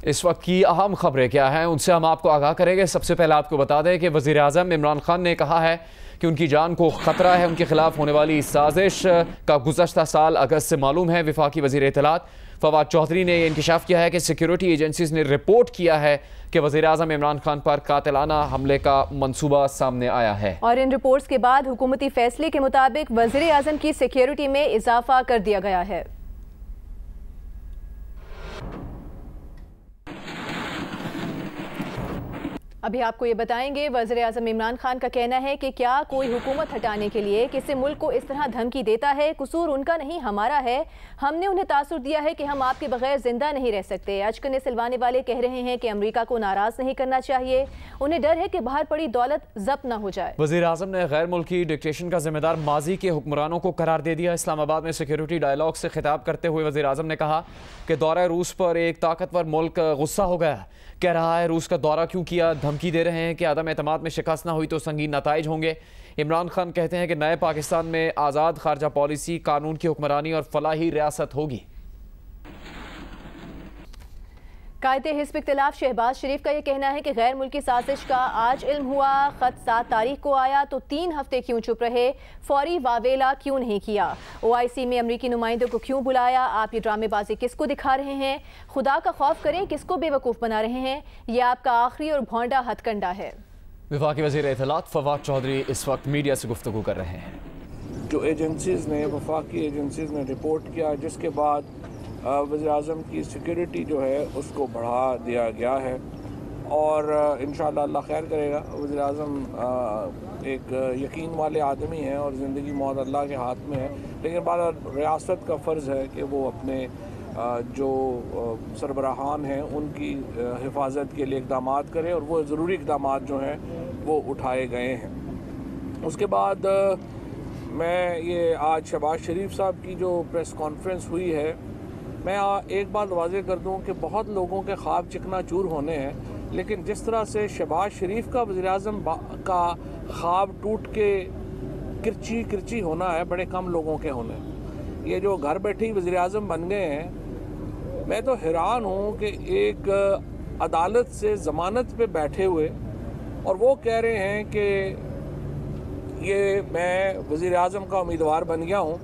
इस वक्त की अहम खबरें क्या हैं, उनसे हम आपको आगाह करेंगे। सबसे पहले आपको बता दें कि वज़ीर आज़म इमरान खान ने कहा है कि उनकी जान को ख़तरा है। उनके खिलाफ होने वाली साजिश का गुज़श्ता साल अगस्त से मालूम है। वफाकी वज़ीर इत्तलात फवाद चौधरी ने यह इंकशाफ किया है कि सिक्योरिटी एजेंसीज ने रिपोर्ट किया है कि वज़ीर आज़म इमरान खान पर कातिलाना हमले का मंसूबा सामने आया है। और इन रिपोर्ट्स के बाद हुकूमती फैसले के मुताबिक वज़ीर आज़म की सिक्योरिटी में इजाफा कर दिया गया है। अभी आपको ये बताएंगे, वज़ीर आज़म इमरान खान का कहना है कि क्या कोई हुकूमत हटाने के लिए किसी मुल्क को इस तरह धमकी देता है, कसूर उनका नहीं हमारा है। हमने उन्हें तासुर दिया है कि हम आपके बगैर जिंदा नहीं रह सकते। अचकने सिलवाने वाले कह रहे हैं कि अमेरिका को नाराज नहीं करना चाहिए, उन्हें डर है कि बाहर पड़ी दौलत जब्त न हो जाए। वज़ीर आज़म ने गैर मुल्की डिक्टेशन का जिम्मेदार माजी के हुक्मरानों को करार दे दिया। इस्लामाबाद में सिक्योरिटी डायलॉग से खिताब करते हुए वज़ीर आज़म ने कहा कि दौरा रूस पर एक ताकतवर मुल्क गुस्सा हो गया, कह रहा है रूस का दौरा क्यों किया, धमकी दे रहे हैं कि आदम एतमाद में शिकस्त ना हुई तो संगीन नताइज होंगे। इमरान खान कहते हैं कि नए पाकिस्तान में आज़ाद खारजा पॉलिसी, कानून की हुक्मरानी और फलाही रियासत होगी। कायदे हिज़्ब इख्तिलाफ शहबाज शरीफ का यह कहना है कि गैर मुल्की साजिश का आज इल्म हुआ, ख़त 7 तारीख को आया तो 3 हफ्ते क्यों चुप रहे, फौरी वावेला क्यों नहीं किया, OIC में अमरीकी नुमाइंदों को क्यों बुलाया, आप ये ड्रामेबाजी किसको दिखा रहे हैं, खुदा का खौफ करें, किसको बेवकूफ़ बना रहे हैं, यह आपका आखिरी और भौंडा हथकंडा है। वफाकी वज़ीर इत्तलात फवाद चौधरी इस वक्त मीडिया से गुफ्तगू कर रहे हैं। जो एजेंसीज़ ने, वफाकी एजेंसीज़ ने रिपोर्ट किया, जिसके बाद वज़ीर आज़म की सिक्योरिटी जो है उसको बढ़ा दिया गया है और इंशाअल्लाह अल्लाह खैर करेगा। वज़ीर आज़म एक यकीन वाले आदमी हैं और ज़िंदगी मौत अल्लाह के हाथ में है, लेकिन बाद रियासत का फ़र्ज़ है कि वो अपने जो सरबराहान हैं उनकी हिफाजत के लिए इक़दाम करें और वो ज़रूरी इक़दाम जो हैं वो उठाए गए हैं। उसके बाद मैं ये आज शहबाज शरीफ साहब की जो प्रेस कॉन्फ्रेंस हुई है, मैं एक बात वाज़ेह कर दूं कि बहुत लोगों के ख्वाब चिकनाचूर होने हैं, लेकिन जिस तरह से शहबाज शरीफ का वज़ीर आज़म का ख्वाब टूट के किरची किरची होना है, बड़े कम लोगों के होने। ये जो घर बैठे ही वज़ीर आज़म बन गए हैं, मैं तो हैरान हूँ कि एक अदालत से ज़मानत पे बैठे हुए और वो कह रहे हैं कि ये मैं वज़ीर आज़म का उम्मीदवार बन गया हूँ।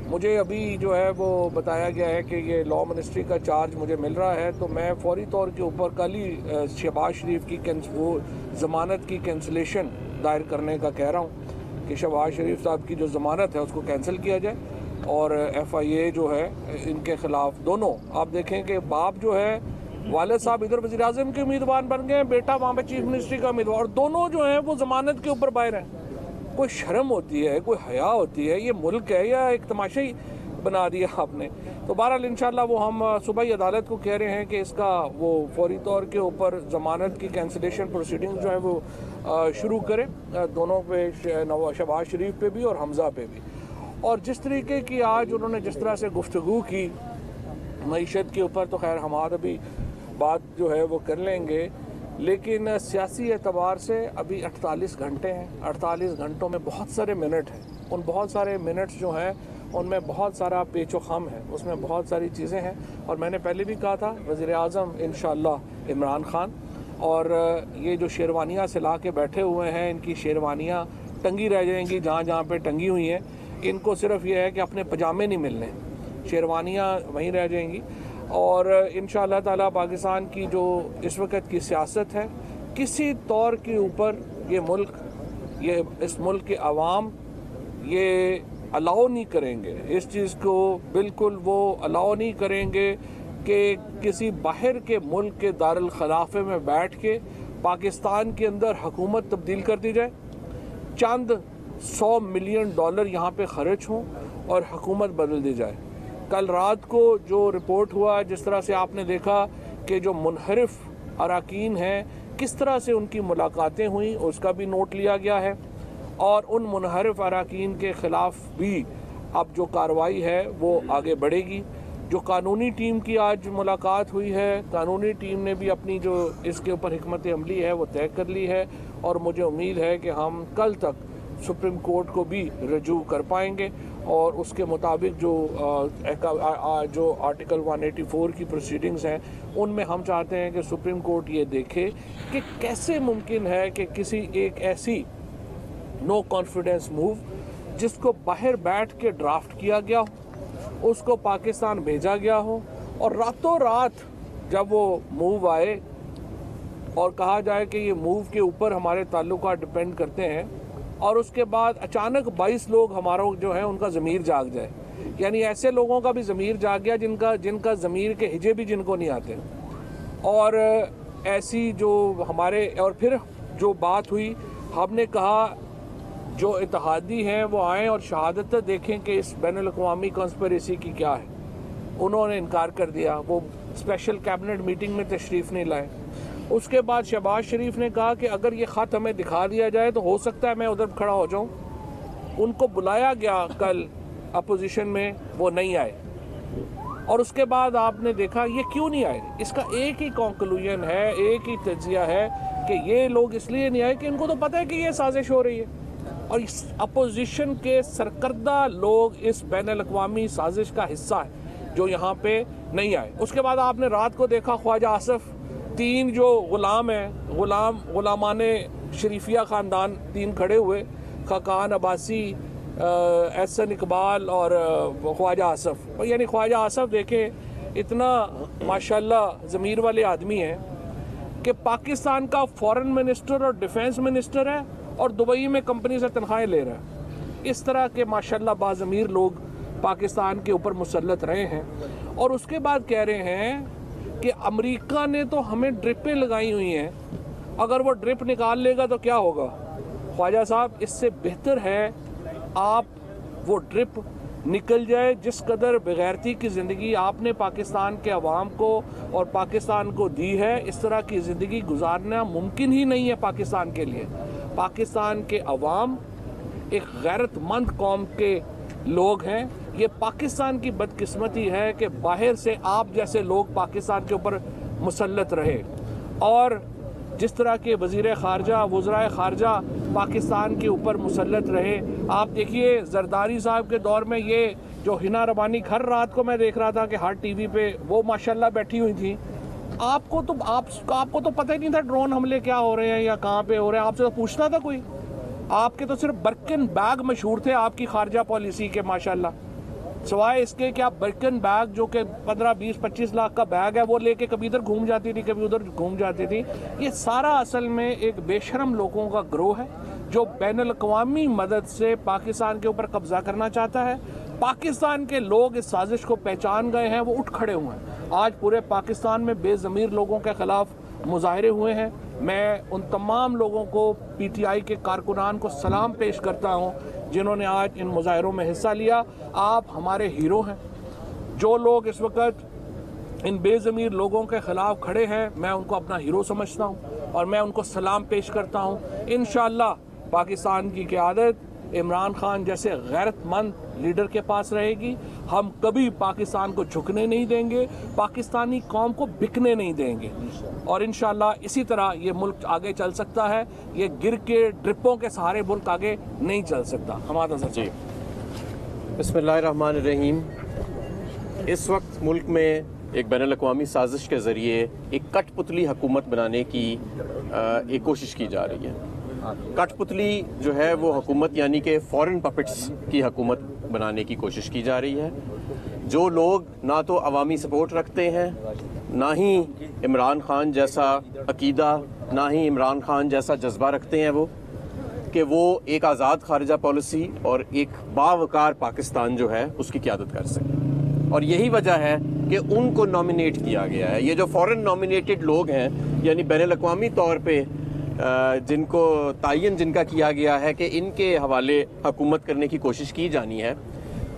मुझे अभी जो है वो बताया गया है कि ये लॉ मिनिस्ट्री का चार्ज मुझे मिल रहा है, तो मैं फौरी तौर के ऊपर कल ही शहबाज शरीफ की वो ज़मानत की कैंसिलेशन दायर करने का कह रहा हूँ कि शहबाज शरीफ साहब की जो ज़मानत है उसको कैंसिल किया जाए और FIA जो है इनके ख़िलाफ़ दोनों, आप देखें कि बाप जो है, वालिद साहब इधर वज़ीर आज़म के उम्मीदवार बन गए, बेटा वहाँ पर चीफ मिनिस्ट्री का उम्मीदवार, दोनों जो हैं वो ज़मानत के ऊपर बाहर हैं। कोई शर्म होती है, कोई हया होती है, ये मुल्क है या एक तमाशा ही बना दिया आपने। तो बहरहाल इंशाल्लाह वो हम सुबह ही अदालत को कह रहे हैं कि इसका वो फौरी तौर के ऊपर ज़मानत की कैंसिलेशन प्रोसीडिंग जो है वो शुरू करें, दोनों पे, शहबाज शरीफ पे भी और हमज़ा पे भी। और जिस तरीके की आज उन्होंने जिस तरह से गुफ्तगू की मईशत के ऊपर, तो खैर हमारा भी बात जो है वो कर लेंगे, लेकिन सियासी एतबार से अभी 48 घंटे हैं। 48 घंटों में बहुत सारे मिनट हैं, उन बहुत सारे मिनट्स जो हैं उनमें बहुत सारा पेचो खम है, उसमें बहुत सारी चीज़ें हैं। और मैंने पहले भी कहा था, वज़ीर आज़म इंशाअल्लाह इमरान खान, और ये जो शेरवानियाँ सिला के बैठे हुए हैं, इनकी शेरवानियाँ टंगी रह जाएंगी जहाँ जहाँ पे टंगी हुई हैं। इनको सिर्फ ये है कि अपने पजामे नहीं मिलने, शेरवानियाँ वहीं रह जाएंगी। और इंशाअल्लाह ताला पाकिस्तान की जो इस वक्त की सियासत है, किसी तौर के ऊपर ये मुल्क, ये इस मुल्क के अवाम ये अलाउ नहीं करेंगे, इस चीज़ को बिल्कुल वो अलाउ नहीं करेंगे कि किसी बाहर के मुल्क के दारुल खिलाफे में बैठ के पाकिस्तान के अंदर हुकूमत तब्दील कर दी जाए, चंद $100 मिलियन यहाँ पे ख़र्च हों और हुकूमत बदल दी जाए। कल रात को जो रिपोर्ट हुआ, जिस तरह से आपने देखा कि जो मुनहरिफ अराकीन हैं किस तरह से उनकी मुलाकातें हुई, उसका भी नोट लिया गया है। और उन मुनहरिफ अराकीन के ख़िलाफ़ भी अब जो कार्रवाई है वो आगे बढ़ेगी। जो कानूनी टीम की आज मुलाकात हुई है, कानूनी टीम ने भी अपनी जो इसके ऊपर हिकमत अमली है वो तय कर ली है और मुझे उम्मीद है कि हम कल तक सुप्रीम कोर्ट को भी रजू कर पाएंगे और उसके मुताबिक जो आर्टिकल 184 की प्रोसीडिंग्स हैं उनमें हम चाहते हैं कि सुप्रीम कोर्ट ये देखे कि कैसे मुमकिन है कि किसी एक ऐसी नो कॉन्फिडेंस मूव जिसको बाहर बैठ के ड्राफ्ट किया गया हो, उसको पाकिस्तान भेजा गया हो, और रातों रात जब वो मूव आए और कहा जाए कि ये मूव के ऊपर हमारे ताल्लुकात डिपेंड करते हैं, और उसके बाद अचानक 22 लोग हमारा जो है उनका ज़मीर जाग जाए, यानी ऐसे लोगों का भी ज़मीर जाग गया जिनका ज़मीर के हिजे भी जिनको नहीं आते। और ऐसी जो हमारे, और फिर जो बात हुई, हमने कहा जो इत्तेहादी हैं वो आएँ और शहादत देखें कि इस बैनुल-अक़वामी कॉन्स्पिरेसी की क्या है। उन्होंने इनकार कर दिया, वो स्पेशल कैबिनेट मीटिंग में तशरीफ़ नहीं लाए। उसके बाद शहबाज शरीफ ने कहा कि अगर ये ख़त हमें दिखा दिया जाए तो हो सकता है मैं उधर खड़ा हो जाऊं। उनको बुलाया गया कल अपोजिशन में, वो नहीं आए। और उसके बाद आपने देखा ये क्यों नहीं आए, इसका एक ही कंक्लूजन है, एक ही तज्जिया है कि ये लोग इसलिए नहीं आए कि इनको तो पता है कि ये साजिश हो रही है, और इस अपोजिशन के सरकर्दा लोग इस बैनुल-अक़वामी साजिश का हिस्सा है जो यहाँ पे नहीं आए। उसके बाद आपने रात को देखा ख्वाजा आसिफ, 3 जो गुलाम हैं, गुलामाने शरीफिया ख़ानदान 3 खड़े हुए, खाकान अब्बासी, एहसन इकबाल और ख्वाजा आसिफ। यानी ख्वाजा आसिफ देखें इतना माशाल्लाह ज़मीर वाले आदमी हैं कि पाकिस्तान का फॉरेन मिनिस्टर और डिफेंस मिनिस्टर है और दुबई में कंपनी से तनख्वाहें ले रहा है। इस तरह के माशाल्लाह बाज़मीर लोग पाकिस्तान के ऊपर मुसल्लत रहे हैं। और उसके बाद कह रहे हैं कि अमेरिका ने तो हमें ड्रिपें लगाई हुई हैं, अगर वो ड्रिप निकाल लेगा तो क्या होगा। ख्वाजा साहब, इससे बेहतर है आप वो ड्रिप निकल जाए। जिस कदर बेगैरती की ज़िंदगी आपने पाकिस्तान के अवाम को और पाकिस्तान को दी है, इस तरह की ज़िंदगी गुजारना मुमकिन ही नहीं है पाकिस्तान के लिए। पाकिस्तान के अवाम एक गैरतमंद कौम के लोग हैं। ये पाकिस्तान की बदकिस्मती है कि बाहर से आप जैसे लोग पाकिस्तान के ऊपर मुसल्लत रहे, और जिस तरह के वज़ीर ख़ारजा, वज़राए ख़ारजा पाकिस्तान के ऊपर मुसल्लत रहे। आप देखिए जरदारी साहब के दौर में ये जो हिना रबानी हर रात को मैं देख रहा था कि हर टीवी पे वो माशाल्लाह बैठी हुई थी। आपको तो पता ही नहीं था ड्रोन हमले क्या हो रहे हैं या कहाँ पे हो रहे हैं, आपसे तो पूछता था कोई? आपके तो सिर्फ बर्किन बैग मशहूर थे आपकी खारजा पॉलिसी के माशाल्लाह, सिवाय इसके कि आप बर्किन बैग जो कि 15, 20, 25 लाख का बैग है वो लेके कभी इधर घूम जाती थी, कभी उधर घूम जाती थी। ये सारा असल में एक बेशरम लोगों का ग्रोह है जो बैनुल-अक़वामी मदद से पाकिस्तान के ऊपर कब्जा करना चाहता है। पाकिस्तान के लोग इस साजिश को पहचान गए हैं, वो उठ खड़े हुए हैं। आज पूरे पाकिस्तान में बेज़मीर लोगों के ख़िलाफ़ मुजाहरे हुए हैं। मैं उन तमाम लोगों को, PTI के कारकुनान को सलाम पेश करता हूँ जिन्होंने आज इन मुजाहरों में हिस्सा लिया। आप हमारे हीरो हैं। जो लोग इस वक्त इन बेज़मीर लोगों के ख़िलाफ़ खड़े हैं, मैं उनको अपना हीरो समझता हूँ और मैं उनको सलाम पेश करता हूँ। इंशाअल्लाह पाकिस्तान की क़यादत इमरान खान जैसे गैरतमंद लीडर के पास रहेगी। हम कभी पाकिस्तान को झुकने नहीं देंगे, पाकिस्तानी कौम को बिकने नहीं देंगे, और इंशाअल्लाह इसी तरह ये मुल्क आगे चल सकता है। ये गिर के ड्रिपों के सहारे मुल्क आगे नहीं चल सकता। हमारा सर जी। बिस्मिल्लाहिर्रहमानिर्रहीम। इस वक्त मुल्क में एक बैनुल-अक़वामी साजिश के ज़रिए एक कठपुतली हुकूमत बनाने की एक कोशिश की जा रही है। कठपुतली जो है वो हुकूमत यानी कि फॉरेन पपेट्स की हुकूमत बनाने की कोशिश की जा रही है। जो लोग ना तो अवामी सपोर्ट रखते हैं, ना ही इमरान खान जैसा अकीदा, ना ही इमरान खान जैसा जज्बा रखते हैं वो एक आज़ाद खारजा पॉलिसी और एक बावकार पाकिस्तान जो है उसकी क़यादत कर सकें। और यही वजह है कि उनको नॉमिनेट किया गया है। ये जो फॉरेन नॉमिनेटेड लोग हैं, यानी बैनुल-अक़वामी तौर पे जिनको तायन जिनका किया गया है कि इनके हवाले हुकूमत करने की कोशिश की जानी है,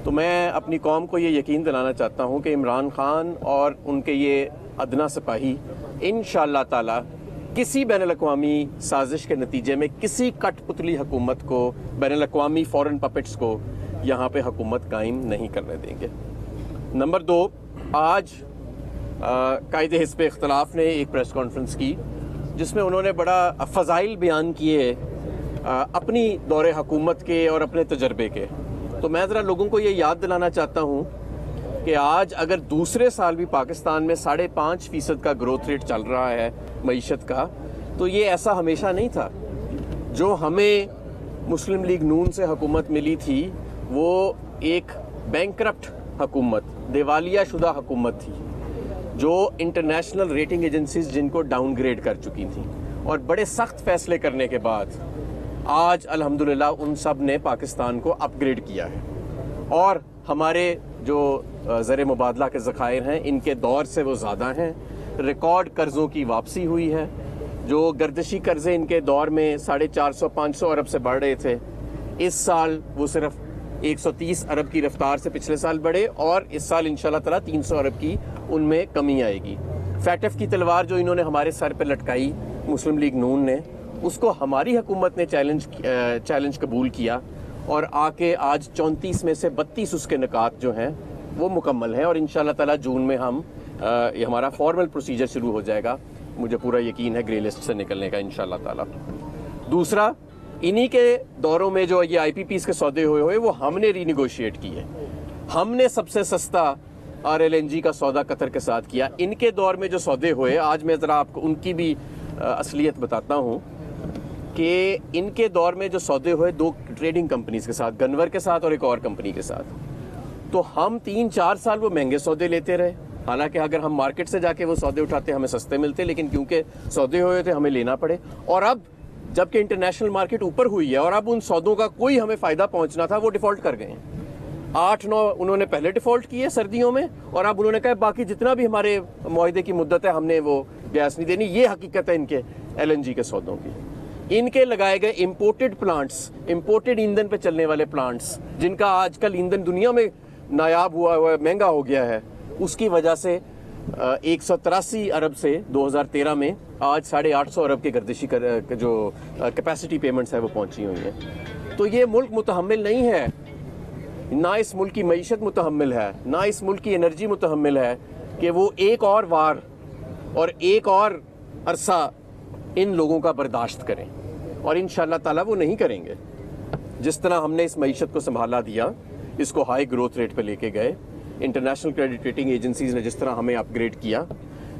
तो मैं अपनी कौम को ये यकीन दिलाना चाहता हूँ कि इमरान खान और उनके ये अदना सिपाही इंशाअल्लाह ताला किसी बैनुल-अक़वामी साजिश के नतीजे में किसी कठपुतली हुकूमत को, बैनुल-अक़वामी फॉरेन पपेट्स को यहाँ पे हुकूमत कायम नहीं करने देंगे। नंबर 2, आज कायदे हिज़्ब इख्तिलाफ ने एक प्रेस कॉन्फ्रेंस की जिसमें उन्होंने बड़ा फ़ज़ाइल बयान किए अपनी दौरे हुकूमत के और अपने तजर्बे के। तो मैं ज़रा लोगों को ये याद दिलाना चाहता हूँ कि आज अगर दूसरे साल भी पाकिस्तान में 5.5% का ग्रोथ रेट चल रहा है मईशत का, तो ये ऐसा हमेशा नहीं था। जो हमें मुस्लिम लीग नून से हुकूमत मिली थी वो एक बैंकरप्ट हुकूमत, दिवालिया शुदा हुकूमत थी, जो इंटरनेशनल रेटिंग एजेंसीज जिनको डाउनग्रेड कर चुकी थी, और बड़े सख्त फैसले करने के बाद आज अल्हम्दुलिल्लाह उन सब ने पाकिस्तान को अपग्रेड किया है। और हमारे जो ज़र मुबादला के ज़खायर हैं इनके दौर से वो ज़्यादा हैं। रिकॉर्ड कर्ज़ों की वापसी हुई है। जो गर्दिशी कर्ज़े इनके दौर में 450-500 अरब से बढ़ रहे थे, इस साल वो सिर्फ 130 अरब की रफ्तार से पिछले साल बढ़े, और इस साल इंशाल्लाह ताला 300 अरब की उनमें कमी आएगी। फैटफ की तलवार जो इन्होंने हमारे सर पे लटकाई मुस्लिम लीग नून ने, उसको हमारी हुकूमत ने चैलेंज कबूल किया, और आके आज 34 में से 32 उसके निकात जो हैं वो मुकम्मल हैं, और इंशाल्लाह ताला जून में हम ये हमारा फॉर्मल प्रोसीजर शुरू हो जाएगा। मुझे पूरा यकीन है ग्रे लिस्ट से निकलने का इंशाल्लाह ताला। दूसरा, इन्हीं के दौरों में जो ये IPPs के सौदे हुए वो हमने रीनिगोशिएट किए। हमने सबसे सस्ता RLNG का सौदा कतर के साथ किया। इनके दौर में जो सौदे हुए, आज मैं ज़रा आपको उनकी भी असलियत बताता हूँ कि इनके दौर में जो सौदे हुए 2 ट्रेडिंग कंपनीज के साथ, गनवर के साथ और एक और कंपनी के साथ, तो हम 3-4 साल वो महंगे सौदे लेते रहे। हालांकि अगर हम मार्केट से जाके वो सौदे उठाते हमें सस्ते मिलते, लेकिन क्योंकि सौदे हुए थे हमें लेना पड़े। और अब जबकि इंटरनेशनल मार्केट ऊपर हुई है और अब उन सौदों का कोई हमें फ़ायदा पहुंचना था, वो डिफ़ॉल्ट कर गए हैं। 8-9 उन्होंने पहले डिफ़ॉल्ट किए सर्दियों में, और अब उन्होंने कहा बाकी जितना भी हमारे मुआहदे की मुद्दत है हमने वो गैस नहीं देनी। ये हकीकत है इनके LNG के सौदों की। इनके लगाए गए इम्पोर्टेड प्लांट्स, इम्पोर्टेड ईंधन पे चलने वाले प्लांट्स, जिनका आजकल ईंधन दुनिया में नायाब हुआ है, महंगा हो गया है, उसकी वजह से 183 अरब से 2013 में आज 850 अरब के गर्दिशी जो कैपेसिटी पेमेंट्स है वो पहुंची हुई हैं। तो ये मुल्क मुतहम्मिल नहीं है, ना इस मुल्क की मईशत मुतहम्मिल है, ना इस मुल्क की एनर्जी मुतहम्मिल है कि वो एक और वार और एक और अरसा इन लोगों का बर्दाश्त करें, और इंशाअल्लाह ताला वो नहीं करेंगे। जिस तरह हमने इस मईशत को संभाला दिया, इसको हाई ग्रोथ रेट पे लेके गए, इंटरनेशनल क्रेडिट रेटिंग एजेंसीज ने जिस तरह हमें अपग्रेड किया,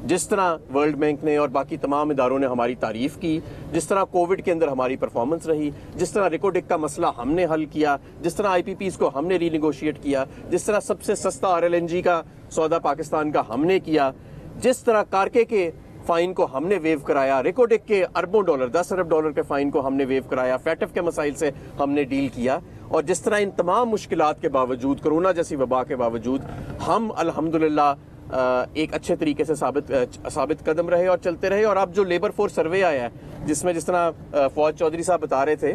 जिस तरह वर्ल्ड बैंक ने और बाकी तमाम इदारों ने हमारी तारीफ़ की, जिस तरह कोविड के अंदर हमारी परफॉर्मेंस रही, जिस तरह रिकोडिक का मसला हमने हल किया, जिस तरह IPPs को हमने रीनिगोशिएट किया, जिस तरह सबसे सस्ता RLNG का सौदा पाकिस्तान का हमने किया, जिस तरह कारके के फ़ाइन को हमने वेव कराया, रिकोडिक के अरबों डॉलर, 10 अरब डॉलर के फ़ाइन को हमने वेव कराया, फैटफ के मसाइल से हमने डील किया, और जिस तरह इन तमाम मुश्किलात के बावजूद, कोरोना जैसी वबा के बावजूद, हम अल्हम्दुलिल्लाह एक अच्छे तरीके से साबित कदम रहे और चलते रहे। और अब जो लेबर फोर्स सर्वे आया है, जिसमें जिस तरह फौज चौधरी साहब बता रहे थे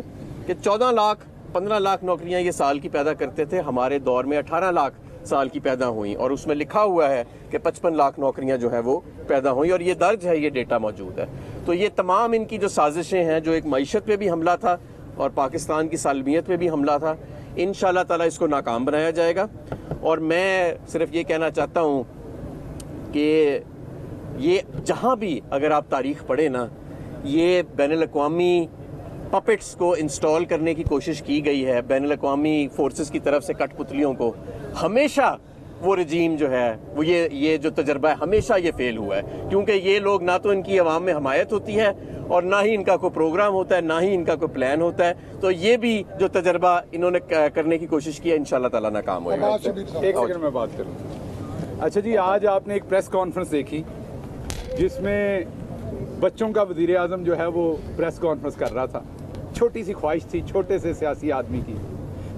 कि 14 लाख 15 लाख नौकरियां ये साल की पैदा करते थे, हमारे दौर में 18 लाख साल की पैदा हुई, और उसमें लिखा हुआ है कि 55 लाख नौकरियां जो है वो पैदा हुई, और ये दर्ज है, ये डेटा मौजूद है। तो ये तमाम इनकी जो साजिशें हैं, जो एक मईशत पे भी हमला था और पाकिस्तान की सालमियत पे भी हमला था, इंशाअल्लाह ताला इसको नाकाम बनाया जाएगा। और मैं सिर्फ ये कहना चाहता हूँ कि ये जहाँ भी अगर आप तारीख़ पढ़े ना, ये बैनुल-अक़वामी पपेट्स को इंस्टॉल करने की कोशिश की गई है, बैनुल-अक़वामी फोर्सेस की तरफ से कठपुतलियों को, हमेशा वो रजीम जो है वो ये जो तजर्बा है हमेशा ये फेल हुआ है, क्योंकि ये लोग ना तो इनकी आवाम में हमायत होती है और ना ही इनका कोई प्रोग्राम होता है, ना ही इनका कोई प्लान होता है। तो ये भी जो तजर्बा इन्होंने करने की कोशिश की है, इंशाल्लाह ताला नाकाम होगा। एक सेकंड में बात करूँ। अच्छा जी, आज आपने एक प्रेस कॉन्फ्रेंस देखी जिसमें बच्चों का वज़ीर आज़म जो है वो प्रेस कॉन्फ्रेंस कर रहा था। छोटी सी ख्वाहिश थी छोटे से सियासी आदमी की,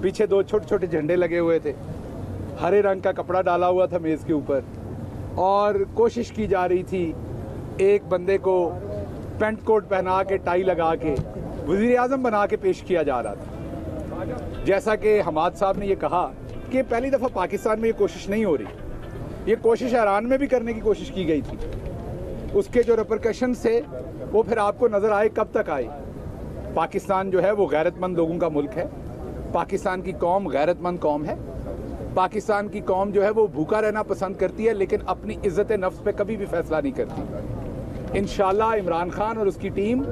पीछे 2 छोटे छोटे झंडे लगे हुए थे, हरे रंग का कपड़ा डाला हुआ था मेज़ के ऊपर, और कोशिश की जा रही थी एक बंदे को पेंट कोट पहना के टाई लगा के वज़ीर आज़म बना के पेश किया जा रहा था। जैसा कि हमाद साहब ने ये कहा कि पहली दफ़ा पाकिस्तान में ये कोशिश नहीं हो रही, ये कोशिश ईरान में भी करने की कोशिश की गई थी। उसके जो रिपरकशन से वो फिर आपको नज़र आए, कब तक आए। पाकिस्तान जो है वो गैरतमंद लोगों का मुल्क है, पाकिस्तान की कौम गैरतमंद कौम है, पाकिस्तान की कौम जो है वो भूखा रहना पसंद करती है, लेकिन अपनी इज़्ज़त नफ्स पे कभी भी फैसला नहीं करती। इंशाल्लाह इमरान खान और उसकी टीम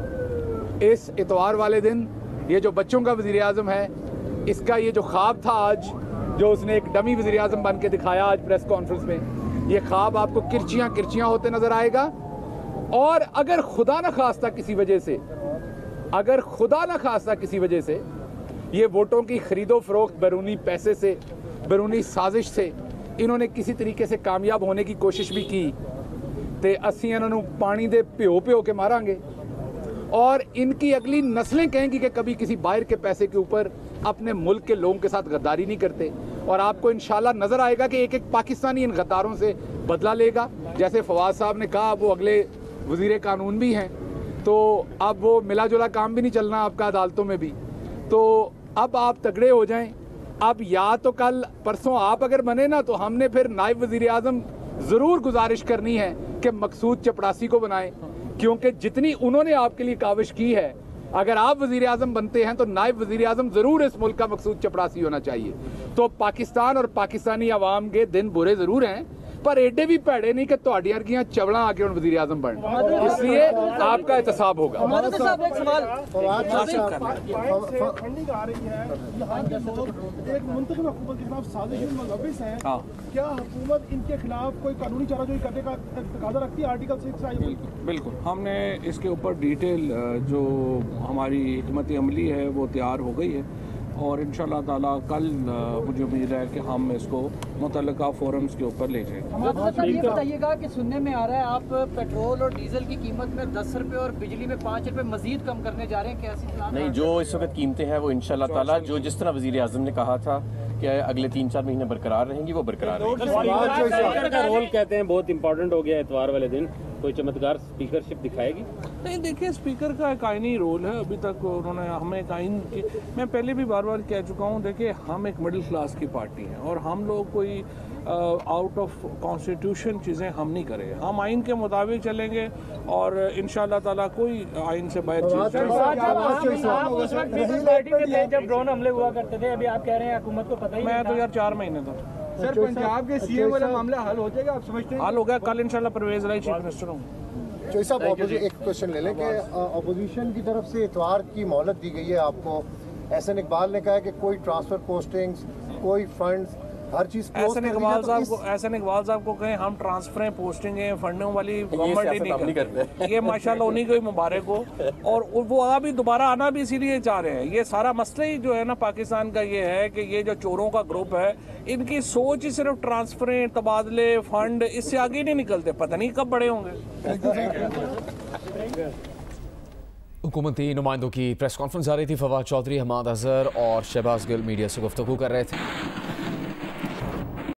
इस इतवार वाले दिन ये जो बच्चों का वज़ीर आज़म है इसका ये जो ख्वाब था आज, जो उसने एक डमी वज़ीर आज़म बन के दिखाया आज प्रेस कॉन्फ्रेंस में, ये ख्वाब आपको किरचियाँ किरचियाँ होते नज़र आएगा। और अगर खुदा न खास्ता किसी वजह से, अगर खुदा न खास्ता किसी वजह से ये वोटों की खरीदो फरोख्त बैरूनी पैसे से, बैरूनी साजिश से इन्होंने किसी तरीके से कामयाब होने की कोशिश भी की तो असी इन्होंने पानी दे प्यो के मारांगे और इनकी अगली नस्लें कहेंगी कि कभी किसी बाहर के पैसे के ऊपर अपने मुल्क के लोगों के साथ गद्दारी नहीं करते। और आपको इंशाल्लाह नज़र आएगा कि एक एक पाकिस्तानी इन गद्दारों से बदला लेगा। जैसे फवाद साहब ने कहा, वो अगले वज़ीर कानून भी हैं, तो अब वो मिला जुला काम भी नहीं चलना आपका अदालतों में भी। तो अब आप तगड़े हो जाएं। अब या तो कल परसों आप अगर बने ना, तो हमने फिर नायब वज़ीर आज़म ज़रूर गुजारिश करनी है कि मकसूद चपड़ासी को बनाएं, क्योंकि जितनी उन्होंने आपके लिए काविश की है, अगर आप वज़ीर आज़म बनते हैं तो नायब वज़ीर आज़म ज़रूर इस मुल्क का मकसूद चपड़ासी होना चाहिए। तो पाकिस्तान और पाकिस्तानी अवाम के दिन बुरे ज़रूर हैं, पर एडे भी भैड़े नहीं कि तुहाडी वर्गियां चवड़ा आके उन वज़ीर आज़म बन, इसलिए आपका एहतसाब होगा। क्या हुकूमत इनके खिलाफ कोई कानूनी चाराजोई करने का तकाज़ा रखती है? आर्टिकल 6 बिल्कुल हमने इसके ऊपर डिटेल जो हमारी हिकमत अमली है वो तैयार हो गई है और इंशाल्लाह ताला कल मुझे उम्मीद है कि हम इसको मुतल्लिका फोरम्स के ऊपर ले जाएंगे। ये बताइएगा कि सुनने में आ रहा है आप पेट्रोल और डीजल की कीमत में 10 रुपये और बिजली में 5 रुपये मजीद कम करने जा रहे हैं, कैसी प्लान? नहीं, जो इस वक्त कीमतें हैं वो इंशाल्लाह ताला जो जिस तरह वज़ीर आज़म ने कहा था कि अगले 3-4 महीने बरकरार रहेंगी, वो बरकरार रहेंगी। स्पीकर का रोल कहते हैं बहुत इंपॉर्टेंट हो गया इतवार वाले दिन, कोई चमत्कार स्पीकरशिप दिखाएगी? नहीं, देखिए स्पीकर का एक आइनी रोल है। अभी तक उन्होंने हमें एक आइन की, मैं पहले भी बार बार कह चुका हूँ, देखिए हम एक मिडिल क्लास की पार्टी हैं और हम लोग कोई आउट ऑफ कॉन्स्टिट्यूशन चीज़ें हम नहीं करें, हम आइन के मुताबिक चलेंगे और इंशाल्लाह ताला कोई आइन से बाहर जब ड्रोन हमले हुआ करते थे, अभी आप कह रहे हैं हुकूमत को पता ही मैं तो यार 4 महीने था। सर, पंजाब के सीएम वाला मामला हल हो जाएगा, आप समझते हैं? हल हो गया, कल इंशाल्लाह परवेज लाई चीफ मिनिस्टर हूँ। चौधरी साहब, एक क्वेश्चन ले लें कि अपोजिशन की तरफ से इतवार की मोहलत दी गई है आपको। एहसन इकबाल ने कहा है कि कोई ट्रांसफर पोस्टिंग्स, कोई फंड्स, हर चीज एहसन इकबाल साहब को कहें हम ट्रांसफरें, पोस्टिंगें, फंडों वाली गवर्नमेंट नहीं करते। ये माशाल्लाह उन्हीं को मुबारक हो और वो अभी दोबारा आना भी इसीलिए चाह रहे हैं। ये सारा मसला ही जो है ना पाकिस्तान का ये है कि ये जो चोरों का ग्रुप है, इनकी सोच ही सिर्फ ट्रांसफरें, तबादले, फंड, इससे आगे नहीं निकलते। पता नहीं कब बड़े होंगे। हुकूमती नुमाइंदों की प्रेस कॉन्फ्रेंस आ रही थी। फवाद चौधरी, हमाद अजहर और शहबाज गिल मीडिया से गुफ्तगू कर रहे थे।